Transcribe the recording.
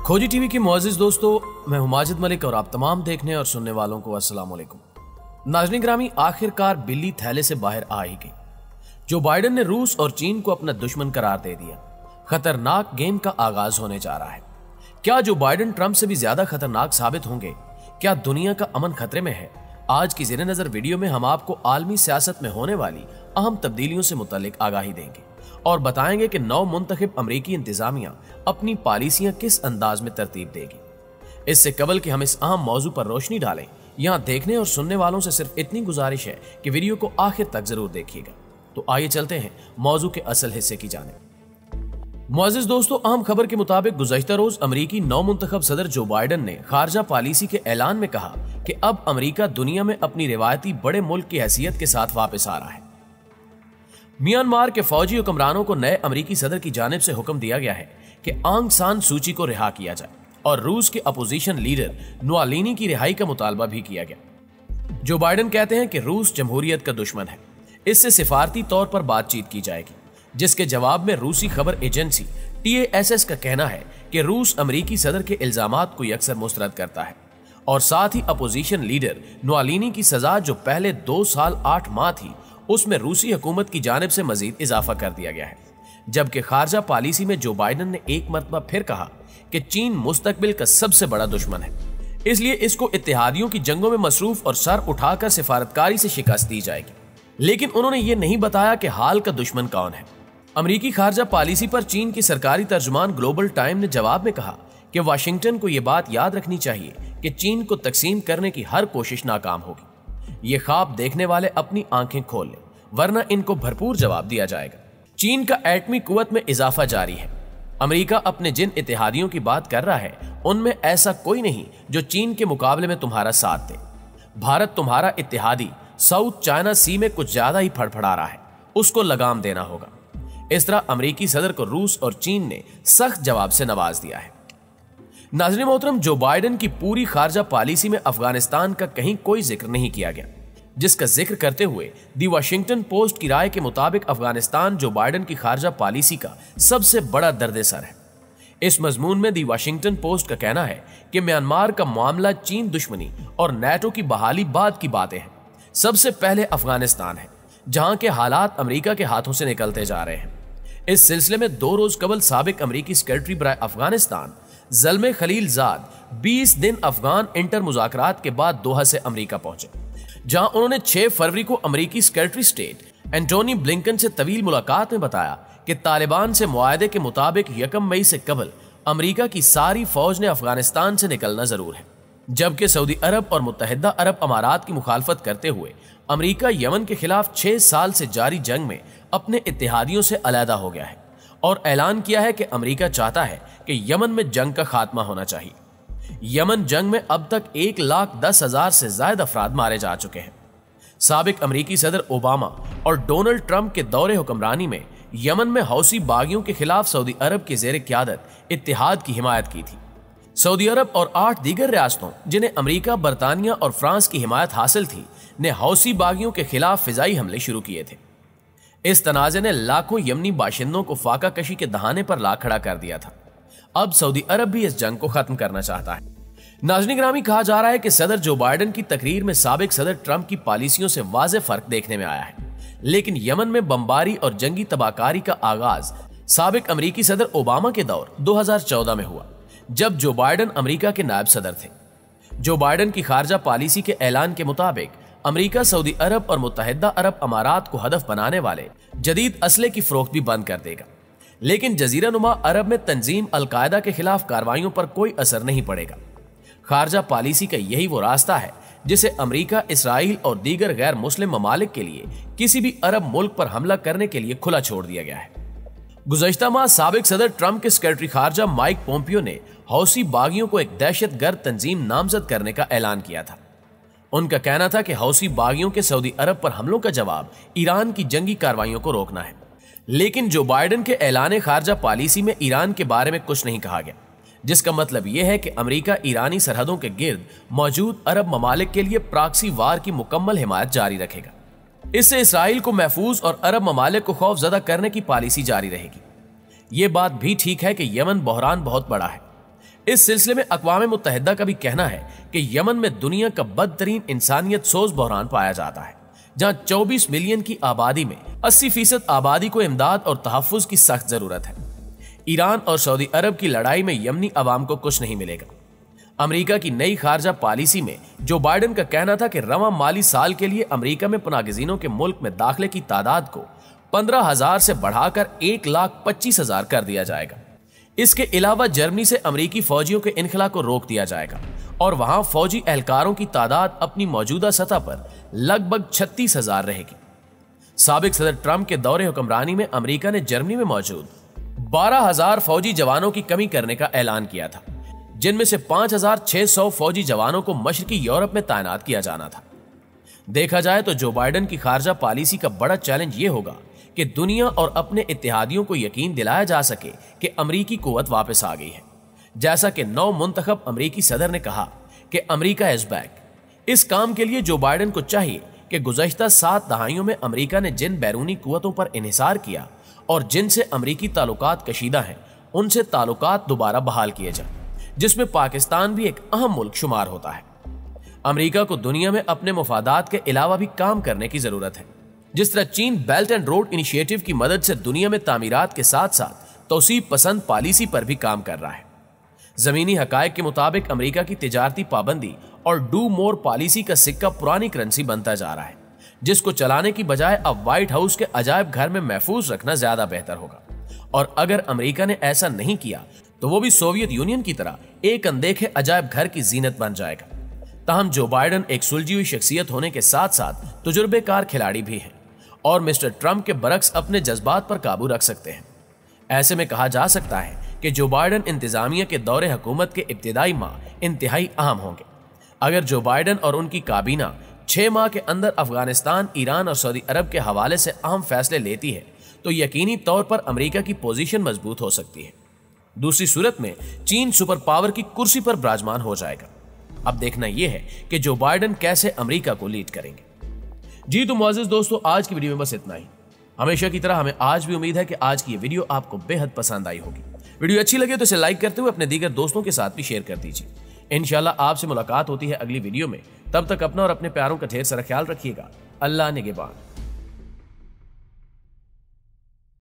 खोजी टीवी के मुअज़्ज़िज़ दोस्तों, मैं हूं माजिद मलिक और आप तमाम देखने और सुनने वालों को अस्सलाम वालेकुम। नाज़रीन ग्रामी, आखिरकार बिल्ली थैले से बाहर आ ही गई। जो बाइडेन ने रूस और चीन को अपना दुश्मन करार दे दिया। खतरनाक गेम का आगाज होने जा रहा है। क्या जो बाइडेन ट्रंप से भी ज्यादा खतरनाक साबित होंगे? क्या दुनिया का अमन खतरे में है? आज की ज़ेरे नजर वीडियो में हम आपको आलमी सियासत में होने वाली अहम तब्दीलियों से मुतालिक आगाही देंगे और बताएंगे कि नौ मुंतखब अमरीकी इंतजामिया अपनी पॉलिसियां किस अंदाज में तरतीब देगी। इससे कबल कि हम इस अहम मौजू पर रोशनी डालें, यहाँ देखने और सुनने वालों से सिर्फ इतनी गुजारिश है कि वीडियो को आखिर तक जरूर देखिएगा। तो आइए चलते हैं मौजू के असल हिस्से की जानिब। मुअज़्ज़िज़ दोस्तों, अहम खबर के मुताबिक गुज़श्ता रोज अमरीकी नौ मुंतखब सदर जो बाइडेन ने खारजा पॉलिसी के ऐलान में कहा कि अब अमरीका दुनिया में अपनी रिवायती बड़े मुल्क की हैसियत के साथ वापस आ रहा है। म्यांमार के फौजी हुक्मरानों को नए अमरीकी सदर की जानिब से हुक्म दिया गया है कि आंग सान सूची को रिहा किया जाए और रूस के अपोजिशन लीडर नवालिनी की रिहाई का मुतालबा भी किया गया। जो बाइडेन कहते हैं कि रूस जमहूरियत का दुश्मन है, इससे सिफारती तौर पर बातचीत की जाएगी, जिसके जवाब में रूसी खबर एजेंसी TASS का कहना है कि रूस अमरीकी सदर के इल्जामात को अक्सर मुस्तरद करता है और साथ ही अपोजिशन लीडर नवालिनी की सजा जो पहले 2 साल 8 माह थी, उसमें रूसी हुकूमत की जानिब से मजीद इजाफा कर दिया गया है। जबकि खारजा पॉलिसी में जो बाइडेन ने एक मरतबा फिर कहा कि चीन मुस्तकबिल का सबसे बड़ा दुश्मन है, इसलिए इसको इत्तेहादियों की जंगों में मसरूफ और सर उठाकर सिफारतकारी से शिकस्त दी जाएगी। लेकिन उन्होंने ये नहीं बताया कि हाल का दुश्मन कौन है। अमरीकी खारजा पॉलिसी पर चीन की सरकारी तर्जुमान ग्लोबल टाइम ने जवाब में कहा कि वाशिंगटन को यह बात याद रखनी चाहिए कि चीन को तकसीम करने की हर कोशिश नाकाम होगी। ये ख्वाब देखने वाले अपनी आंखें खोल लें, वरना इनको भरपूर जवाब दिया जाएगा। चीन का एटमी कुव्वत में इजाफा जारी है। अमेरिका अपने जिन इत्तेहादियों की बात कर रहा है, उनमें ऐसा कोई नहीं जो चीन के मुकाबले में तुम्हारा साथ दे। भारत तुम्हारा इत्तेहादी साउथ चाइना सी में कुछ ज्यादा ही फड़फड़ा रहा है, उसको लगाम देना होगा। इस तरह अमरीकी सदर को रूस और चीन ने सख्त जवाब से नवाज दिया है। नाज़रीन मोहतरम, जो बाइडेन की पूरी खारजा पॉलिसी में अफगानिस्तान का कहीं कोई जिक्र नहीं किया गया, जिसका जिक्र करते हुए दी वाशिंगटन पोस्ट की राय के मुताबिक अफगानिस्तान जो बाइडेन की खारजा पॉलिसी का सबसे बड़ा दर्द-ए-सर है। इस मजमून में दी वाशिंगटन पोस्ट का कहना है कि म्यांमार का मामला चीन दुश्मनी और नेटो की बहाली बाद की बातें हैं। सबसे पहले अफगानिस्तान है, जहां के हालात अमेरिका के हाथों से निकलते जा रहे हैं। इस सिलसिले में 2 रोज कबल साबिक अमरीकी सेक्रेटरी बराए अफगानिस्तान ज़ल्मे खलीलजाद 20 दिन अफगान इंटर मुज़ाकरात के बाद दोहा से अमेरिका पहुंचे, जहां उन्होंने 6 फरवरी को अमरीकी सेक्रेटरी स्टेट एंटोनी ब्लिंकन से तवील मुलाकात में बताया कि तालिबान से मुआहदे के मुताबिक 1 मई से कबल अमरीका की सारी फौज ने अफगानिस्तान से निकलना जरूर है। जबकि सऊदी अरब और मुत्तहिदा अरब अमारात की मुखालफत करते हुए अमरीका यमन के खिलाफ 6 साल से जारी जंग में अपने इत्तेहादियों से अलहदा हो गया है और ऐलान किया है कि अमरीका चाहता है कि यमन में जंग का खात्मा होना चाहिए। यमन जंग में अब तक 1,10,000 से ज्यादा अफराद मारे जा चुके हैं। साबिक अमरीकी सदर ओबामा और डोनाल्ड ट्रंप के दौरे हुक्मरानी में यमन में हौसी बागियों के खिलाफ सऊदी अरब के जेर क़यादत इत्तेहाद की हिमायत की थी। सऊदी अरब और 8 दीगर रियासतों, जिन्हें अमरीका, बरतानिया और फ्रांस की हिमायत हासिल थी, ने हौसी बागियों के खिलाफ फिजाई हमले शुरू किए थे। इस तनाज़े ने लाखों यमनी बाशिंदों को फाका कशी के दहाने पर ला खड़ा कर दिया था। अब सऊदी अरब भी इस जंग को खत्म करना चाहता है। नाज़रीन ग्रामी, कहा जा रहा है कि सदर जो बाइडेन की तकरीर में साबिक सदर ट्रंप की पॉलिसियों से वाज़ेह फर्क देखने में आया है। लेकिन यमन में बमबारी और जंगी तबाहकारी का आगाज साबिक अमरीकी सदर ओबामा के दौर 2014 में हुआ, जब जो बाइडेन अमरीका के नायब सदर थे। जो बाइडेन की खारजा पॉलिसी के ऐलान के मुताबिक अमरीका सऊदी अरब और मुत्तहिदा अरब अमारात को हदफ बनाने वाले जदीद असले की फरोख्त भी बंद कर देगा। लेकिन जजीरा नुमा अरब में तंजीम अल-कायदा के खिलाफ कार्रवाइयों पर कोई असर नहीं पड़ेगा। खारजा पॉलिसी का यही वो रास्ता है जिसे अमरीका, इसराइल और दीगर गैर मुस्लिम ममालिक के लिए किसी भी अरब मुल्क पर हमला करने के लिए खुला छोड़ दिया गया है। गुज़श्ता माह साबिक सदर ट्रंप के सेक्रेटरी खारजा माइक पोम्पियो ने हौसी बागियों को एक दहशतगर्द तंजीम नामजद करने का ऐलान किया था। उनका कहना था कि हौसी बागियों के सऊदी अरब पर हमलों का जवाब ईरान की जंगी कार्रवाइयों को रोकना है। लेकिन जो बाइडेन के ऐलान खारजा पॉलिसी में ईरान के बारे में कुछ नहीं कहा गया, जिसका मतलब यह है कि अमेरिका ईरानी सरहदों के गिर्द मौजूद अरब ममालिक के लिए प्रॉक्सी वार की मुकम्मल हिमायत जारी रखेगा। इससे इसराइल को महफूज और अरब ममालिक को खौफजदा करने की पॉलिसी जारी रहेगी। ये बात भी ठीक है कि यमन बहरान बहुत बड़ा है। इस सिलसिले में अक़वाम मुत्तहिदा का भी कहना है कि यमन में दुनिया का बदतरीन इंसानियत सोज बहरान पाया जाता है, जहां 24 मिलियन की आबादी में 80% आबादी को इमदाद और तहफ़्फ़ुज़ की सख्त जरूरत है। ईरान और सऊदी अरब की लड़ाई में यमनी अवाम को कुछ नहीं मिलेगा। अमेरिका की नई खारजा पॉलिसी में जो बाइडन का कहना था कि रवां माली साल के लिए अमेरिका में पनागज़ीनों के मुल्क में दाखिले की तादाद को 15,000 से बढ़ाकर 1,25,000 कर दिया जाएगा। इसके अलावा जर्मनी से अमेरिकी फौजियों के इनखला को रोक दिया जाएगा और वहां फौजी एहलकारों की तादाद अपनी मौजूदा सतह पर लगभग 36,000 रहेगी। साबिक सदर ट्रंप के दौरे हुक्मरानी में अमेरिका ने जर्मनी में मौजूद 12,000 फौजी जवानों की कमी करने का ऐलान किया था, जिनमें से 5,600 फौजी जवानों को मशरकी यूरोप में तैनात किया जाना था। देखा जाए तो जो बाइडन की खारजा पॉलिसी का बड़ा चैलेंज यह होगा कि दुनिया और अपने इत्तेहादियों को यकीन दिलाया जा सके कि अमरीकी कुव्वत वापस आ गई है। जैसा कि नौ मुंतखब अमरीकी सदर ने कहा कि अमरीका इज बैक। इस काम के लिए जो बाइडन को चाहिए कि गुज़श्ता 7 दहाइयों में अमरीका ने जिन बैरूनी कुव्वतों पर इन्हिसार किया और जिनसे अमरीकी ताल्लुकात कशीदा हैं, उनसे ताल्लुकात दोबारा बहाल किए जाए, जिसमें पाकिस्तान भी एक अहम मुल्क शुमार होता है। अमरीका को दुनिया में अपने मुफादात के अलावा भी काम करने की जरूरत है। जिस तरह चीन बेल्ट एंड रोड इनिशिएटिव की मदद से दुनिया में तामीरात के साथ साथ तौसीब पसंद पॉलिसी पर भी काम कर रहा है। जमीनी हकायक के मुताबिक अमेरिका की तिजारती पाबंदी और डू मोर पॉलिसी का सिक्का पुरानी करेंसी बनता जा रहा है, जिसको चलाने की बजाय अब व्हाइट हाउस के अजायब घर में महफूज रखना ज्यादा बेहतर होगा। और अगर अमेरिका ने ऐसा नहीं किया तो वो भी सोवियत यूनियन की तरह एक अनदेखे अजायब घर की जीनत बन जाएगा। ताहम जो बाइडन एक सुलझी हुई शख्सियत होने के साथ साथ तजुर्बेकार खिलाड़ी भी हैं और मिस्टर ट्रंप के बरक्स अपने जज्बात पर काबू रख सकते हैं। ऐसे में कहा जा सकता है कि जो बाइडन इंतजामिया के दौरे हुकूमत के इब्तिदाई माह इंतहाई अहम होंगे। अगर जो बाइडन और उनकी काबीना 6 माह के अंदर अफगानिस्तान, ईरान और सऊदी अरब के हवाले से अहम फैसले लेती है तो यकीनी तौर पर अमेरिका की पोजीशन मजबूत हो सकती है। दूसरी सूरत में चीन सुपर पावर की कुर्सी पर विराजमान हो जाएगा। अब देखना यह है कि जो बाइडन कैसे अमेरिका को लीड करेंगे। जी तो मुअज़्ज़िज़ दोस्तों, आज की वीडियो में बस इतना ही। हमेशा की तरह हमें आज भी उम्मीद है कि आज की ये वीडियो आपको बेहद पसंद आई होगी। वीडियो अच्छी लगे तो इसे लाइक करते हुए अपने दीगर दोस्तों के साथ भी शेयर कर दीजिए। इंशाल्लाह आपसे मुलाकात होती है अगली वीडियो में। तब तक अपना और अपने प्यारों का ढेर सारा ख्याल रखिएगा। अल्लाह निगहबान।